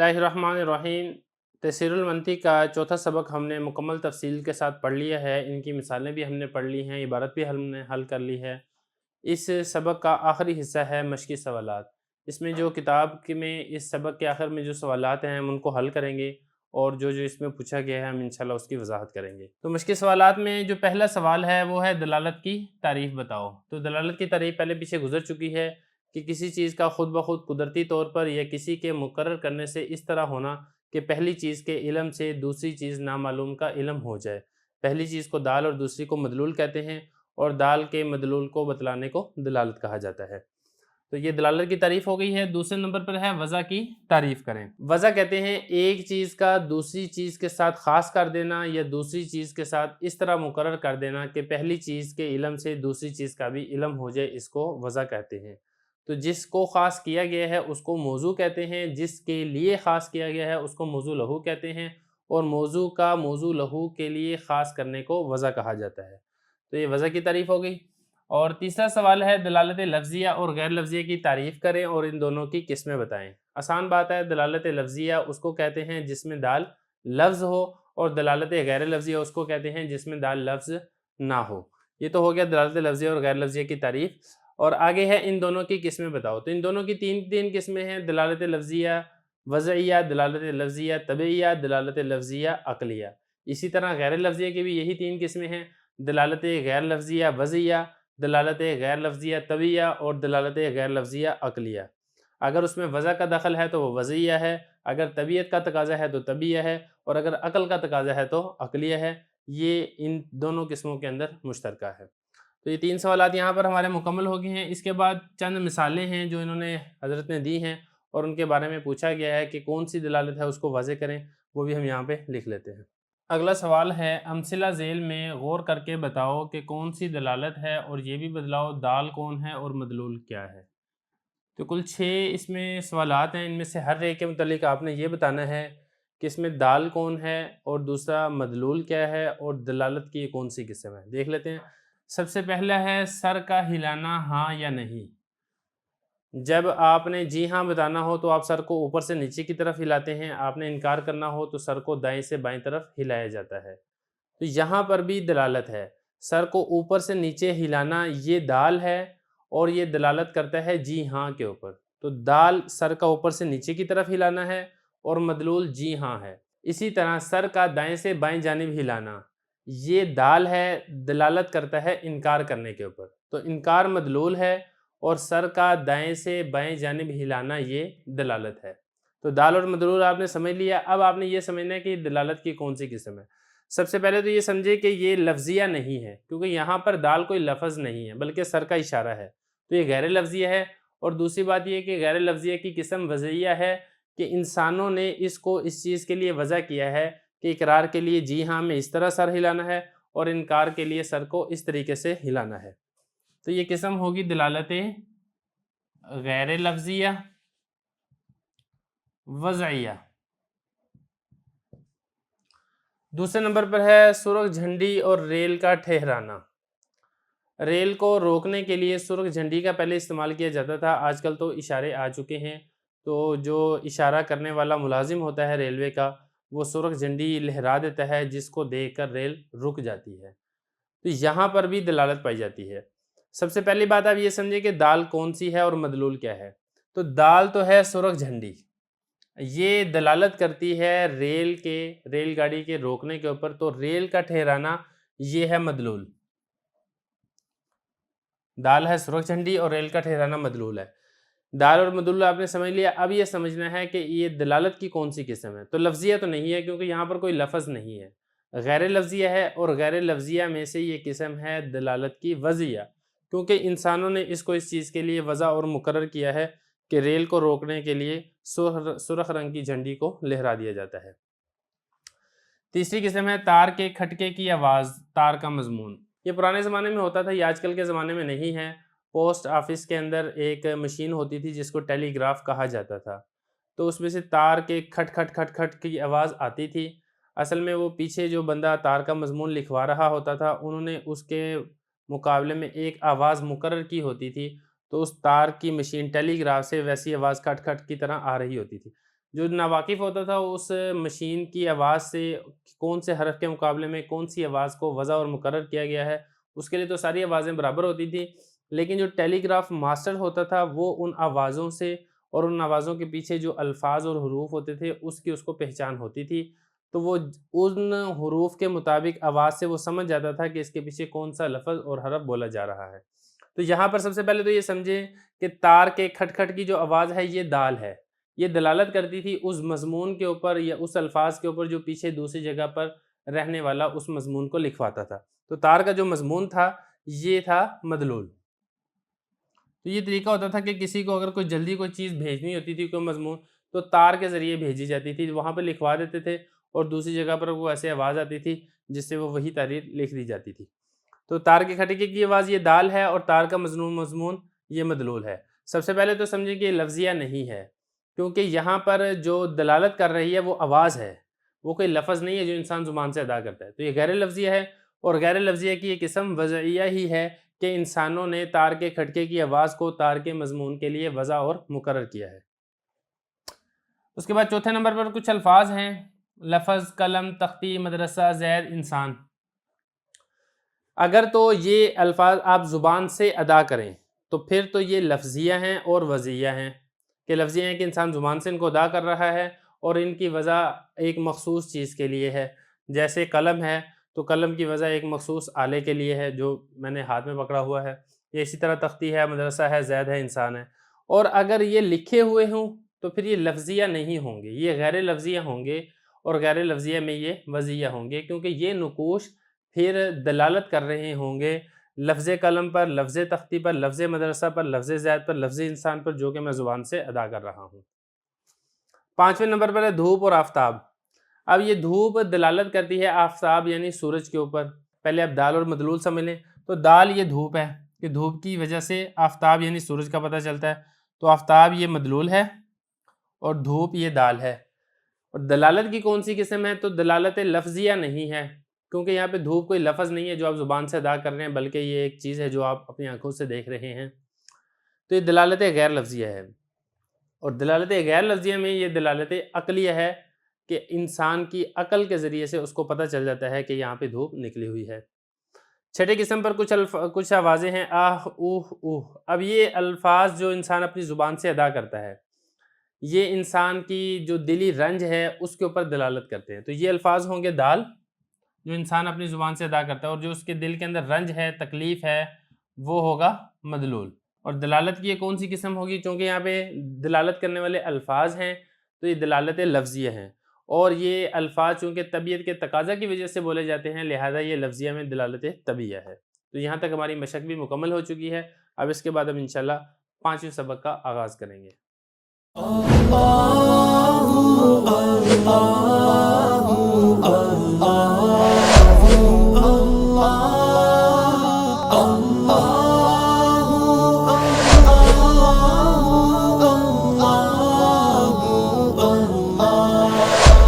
बिस्मिल्लाहिर्रहमानिर्रहीम। तफसीरुल मंतिक का चौथा सबक हमने मुकम्मल तफसील के साथ पढ़ लिया है। इनकी मिसालें भी हमने पढ़ ली हैं, इबारत भी हमने हल कर ली है। इस सबक का आखिरी हिस्सा है मशक़ी सवालात। इसमें जो किताब के में इस सबक के आखिर में जो सवालात हैं हम उनको हल करेंगे और जो जो इसमें पूछा गया है हम इंशाल्लाह उसकी वजाहत करेंगे। तो मशक़ी सवालात में जो पहला सवाल है वो है दलालत की तारीफ़ बताओ। तो दलालत की तारीफ़ पहले पीछे गुजर चुकी है कि किसी चीज़ का खुद ब खुद कुदरती तौर पर या किसी के मुकर्रर करने से इस तरह होना कि पहली चीज़ के इल्म से दूसरी चीज़ नामालूम का इल्म हो जाए। पहली चीज़ को दाल और दूसरी को मदलूल कहते हैं और दाल के मदलूल को बतलाने को दलालत कहा जाता है। तो ये दलालत की तारीफ़ हो गई है। दूसरे नंबर पर है वज़ह की तारीफ़ करें। वज़ह कहते हैं एक चीज़ का दूसरी चीज़ के साथ ख़ास कर देना या दूसरी चीज़ के साथ इस तरह मुकर्रर कर देना कि पहली चीज़ के इल्म से दूसरी चीज़ का भी इल्म हो जाए, इसको वज़ह कहते हैं। तो जिसको ख़ास किया गया है उसको मौज़ू कहते हैं, जिसके लिए ख़ास किया गया है उसको मौज़ू लहू कहते हैं और मौज़ू का मौज़ू लहू के लिए ख़ास करने को वज़ह कहा जाता है। तो ये वज़ह की तारीफ़ हो गई। और तीसरा सवाल है दलालत लफ्ज़िया और गैर लफ्ज़िया की तारीफ़ करें और इन दोनों की किस्में बताएं। आसान बात है, दलालत लफ्ज़िया उसको कहते हैं जिसमें दाल लफ्ज़ हो और दलालत गैर लफ्ज़िया उसको कहते हैं जिसमें दाल लफ्ज़ ना हो। ये तो हो गया दलालत लफ्ज़िया और गैर लफ्ज़िया की तारीफ़। और आगे है इन दोनों की किस्में बताओ। तो इन दोनों की तीन किस्में हैं, दलालत लफ्ज़िया वज़इया, दलालत लफ्ज़िया तबइया, दलालत लफ्ज़िया अक़लिया। इसी तरह गैर लफ्ज़िया की भी यही तीन किस्में हैं, दलालत गैर लफ्ज़िया वज़इया, दलालत गैर लफ्ज़िया तबइया और दलालत गैर लफ्ज़िया अक़लिया। अगर उसमें वज़ह का दखल है तो वो वज़इया है, अगर तबीयत का तकाज़ा है तो तबइया है और अगर अक़ल का तकाज़ा है तो अक़लिया है। ये इन दोनों किस्मों के अंदर मुश्तरका है। तो ये तीन सवालात यहाँ पर हमारे मुकम्मल हो गए हैं। इसके बाद चंद मिसालें हैं जो इन्होंने हज़रत ने दी हैं और उनके बारे में पूछा गया है कि कौन सी दलालत है उसको वाज़ेह करें, वो भी हम यहाँ पे लिख लेते हैं। अगला सवाल है अमसिला ज़ेल में गौर करके बताओ कि कौन सी दलालत है और ये भी बतलाओ दाल कौन है और मदलूल क्या है। तो कुल 6 इसमें सवालात हैं, इनमें से हर एक के मुतालिक आपने ये बताना है कि इसमें दाल कौन है और दूसरा मदलूल क्या है और दलालत की कौन सी किस्म है। देख लेते हैं। सबसे पहला है सर का हिलाना हाँ या नहीं। जब आपने जी हाँ बताना हो तो आप सर को ऊपर से नीचे की तरफ हिलाते हैं, आपने इनकार करना हो तो सर को दाएं से बाएं तरफ हिलाया जाता है। तो यहाँ पर भी दलालत है, सर को ऊपर से नीचे हिलाना ये दाल है और ये दलालत करता है जी हाँ के ऊपर। तो दाल सर का ऊपर से नीचे की तरफ हिलाना है और मदलूल जी हाँ है। इसी तरह सर का दाएं से बाएं जानिब हिलाना ये दाल है, दलालत करता है इनकार करने के ऊपर। तो इनकार मदलूल है और सर का दाएं से बाएं जानिब हिलाना ये दलालत है। तो दाल और मदलूल आपने समझ लिया। अब आपने ये समझना है कि दलालत की कौन सी किस्म है। सबसे पहले तो ये समझे कि ये लफ्ज़िया नहीं है, क्योंकि यहाँ पर दाल कोई लफ्ज़ नहीं है बल्कि सर का इशारा है, तो ये गैर लफ्ज़िया है। और दूसरी बात ये कि गैर लफ्ज़िया की किस्म वज़इया है कि इंसानों ने इसको इस चीज़ के लिए वज़ह किया है कि इकरार के लिए जी हाँ में इस तरह सर हिलाना है और इनकार के लिए सर को इस तरीके से हिलाना है। तो ये किस्म होगी दलालत गैर लफ्ज़िया वज़इया। दूसरे नंबर पर है सुर्ख झंडी और रेल का ठहराना। रेल को रोकने के लिए सुर्ख झंडी का पहले इस्तेमाल किया जाता था, आजकल तो इशारे आ चुके हैं। तो जो इशारा करने वाला मुलाजिम होता है रेलवे का, वो सुर्ख झंडी लहरा देता है जिसको देखकर रेल रुक जाती है। तो यहाँ पर भी दलालत पाई जाती है। सबसे पहली बात आप ये समझिए कि दाल कौन सी है और मदलूल क्या है। तो दाल तो है सुर्ख झंडी, ये दलालत करती है रेलगाड़ी के रोकने के ऊपर। तो रेल का ठहराना ये है मदलूल। दाल है सुर्ख झंडी और रेल का ठहराना मदलूल है। दाल और मदलूल आपने समझ लिया। अब ये समझना है कि ये दलालत की कौन सी किस्म है। तो लफ्ज़िया तो नहीं है क्योंकि यहाँ पर कोई लफ्ज़ नहीं है, गैर लफ्ज़िया है और गैर लफ्ज़िया में से ये किस्म है दलालत की वज़िया, क्योंकि इंसानों ने इसको इस चीज़ के लिए वज़ा और मुकर्रर किया है कि रेल को रोकने के लिए सुर्ख रंग की झंडी को लहरा दिया जाता है। तीसरी किस्म है तार के खटके की आवाज़, तार का मजमून। ये पुराने ज़माने में होता था, ये आजकल के ज़माने में नहीं है। पोस्ट ऑफिस के अंदर एक मशीन होती थी जिसको टेलीग्राफ कहा जाता था। तो उसमें से तार के खट खट खट खट की आवाज़ आती थी। असल में वो पीछे जो बंदा तार का मजमून लिखवा रहा होता था, उन्होंने उसके मुकाबले में एक आवाज़ मुकर्रर की होती थी। तो उस तार की मशीन टेलीग्राफ से वैसी आवाज़ खट खट की तरह आ रही होती थी। جو ناواقف ہوتا تھا اس مشین کی آواز سے کون سے حرف کے مقابلے میں کون سی آواز کو وضع اور مقرر کیا گیا ہے، اس کے لیے تو ساری آوازیں برابر ہوتی تھیں، لیکن جو ٹیلی گراف ماسٹر ہوتا تھا وہ ان آوازوں سے اور ان آوازوں کے پیچھے جو الفاظ اور حروف ہوتے تھے اس کو پہچان ہوتی تھی، تو وہ ان حروف کے مطابق آواز سے وہ سمجھ جاتا تھا کہ اس کے پیچھے کون سا لفظ اور حرف بولا جا رہا ہے۔ تو یہاں پر سب سے پہلے تو یہ سمجھیں کہ تار کے کھٹ کھٹ کی جو آواز ہے یہ دال ہے، یہ دلالت کرتی تھی اس مضمون کے اوپر یا اس الفاظ کے اوپر جو پیچھے دوسری جگہ پر رہنے والا اس مضمون کو لکھواتا تھا۔ تو تار کا جو مضمون تھا یہ تھا مدلول۔ تو یہ طریقہ ہوتا تھا کہ کسی کو اگر کوئی جلدی کوئی چیز بھیجنی ہوتی تھی کوئی مضمون تو تار کے ذریعے بھیجی جاتی تھی، وہاں پہ لکھوا دیتے تھے اور دوسری جگہ پر وہ ایسے آواز آتی تھی جس سے وہ وہی تحریر لکھ دی جاتی تھی۔ تو تار کے کھٹکے کی آواز یہ دال ہے اور تار کا مضمون یہ مدلول ہے۔ سب سے پہلے تو سمجھیں کہ یہ لفظیہ نہیں ہے، کیونکہ یہاں پر جو دلالت کر رہی ہے وہ آواز ہے، وہ کوئی لفظ نہیں ہے جو انسان زبان سے ادا کرتا ہے۔ تو یہ غیر لفظیہ ہے، اور غیر لفظیہ کی یہ قسم وضعیہ ہی ہے کہ انسانوں نے تار کے کھٹکے کی آواز کو تار کے مضمون کے لیے وضع اور مقرر کیا ہے۔ اس کے بعد چوتھے نمبر پر کچھ الفاظ ہیں، لفظ، قلم، تختی، مدرسہ، زید، انسان۔ اگر تو یہ الفاظ آپ زبان سے ادا کریں تو پھر تو یہ لفظیہ ہیں اور وضعیہ ہیں، کہ لفظیہ ہیں کہ انسان زبان سے ان کو ادا کر رہا ہے اور ان کی وضع ایک مخصوص چیز کے لیے ہے، جیسے قلم ہے تو قلم کی وضع ایک مخصوص آلے کے لیے ہے جو میں نے ہاتھ میں پکڑا ہوا ہے، یا اسی طرح تختی ہے، مدرسہ ہے، زید ہے، انسان ہے۔ اور اگر یہ لکھے ہوئے ہوں تو پھر یہ لفظیہ نہیں ہوں گے، یہ غیر لفظیہ ہوں گے، اور غیر لفظیہ میں یہ وضعیہ ہوں گے، کیونکہ یہ نقوش پھر دلالت کر رہے ہوں گے لفظ قلم پر، لفظ تختی پر، لفظ مدرسہ پر، لفظ زید پر، لفظ انسان پر، جو کہ میں زبان سے ادا کر رہا ہوں۔ پانچویں نمبر پر ہے دھوپ اور آفتاب۔ اب یہ دھوپ دلالت کرتی ہے آفتاب یعنی سورج کے اوپر۔ پہلے اب دال اور مدلول سمجھ لیں، تو دال یہ دھوپ ہے کہ دھوپ کی وجہ سے آفتاب یعنی سورج کا پتہ چلتا ہے، تو آفتاب یہ مدلول ہے اور دھوپ یہ دال ہے۔ اور دلالت کی کون سی قسم ہے؟ تو دلالت لفظیہ نہیں ہے، کیونکہ یہاں پہ دھوپ کوئی لفظ نہیں ہے جو آپ زبان سے ادا کر رہے ہیں، بلکہ یہ ایک چیز ہے جو آپ اپنی آنکھوں سے دیکھ رہے ہیں، تو یہ دلالت غیر لفظیہ ہے۔ اور دلالت غیر لفظیہ میں یہ دلالت عقلیہ ہے کہ انسان کی عقل کے ذریعے سے اس کو پتہ چل جاتا ہے کہ یہاں پہ دھوپ نکلی ہوئی ہے۔ چھٹے قسم پر کچھ آوازیں ہیں، آہ، اوہ، اوہ۔ اب یہ الفاظ جو انسان اپنی زبان سے ادا کرتا ہے یہ انسان کی جو دلی رنج ہے اس کے اوپر دلالت کرتے ہیں، تو یہ الفاظ ہوں گے دال جو انسان اپنی زبان سے ادا کرتا ہے، اور جو اس کے دل کے اندر رنج ہے، تکلیف ہے، وہ ہوگا مدلول۔ اور دلالت کی یہ کون سی قسم ہوگی؟ چونکہ یہاں پہ دلالت کرنے والے الفاظ ہیں تو یہ دلالت لفظیہ ہیں، اور یہ الفاظ چونکہ طبیعت کے تقاضا کی وجہ سے بولے جاتے ہیں لہذا یہ لفظیہ میں دلالت طبیعیہ ہے۔ تو یہاں تک ہماری مشق بھی مکمل ہو چکی ہے، اب اس کے بعد ہم انشاءاللہ 5ویں سبق کا آغاز کریں گے۔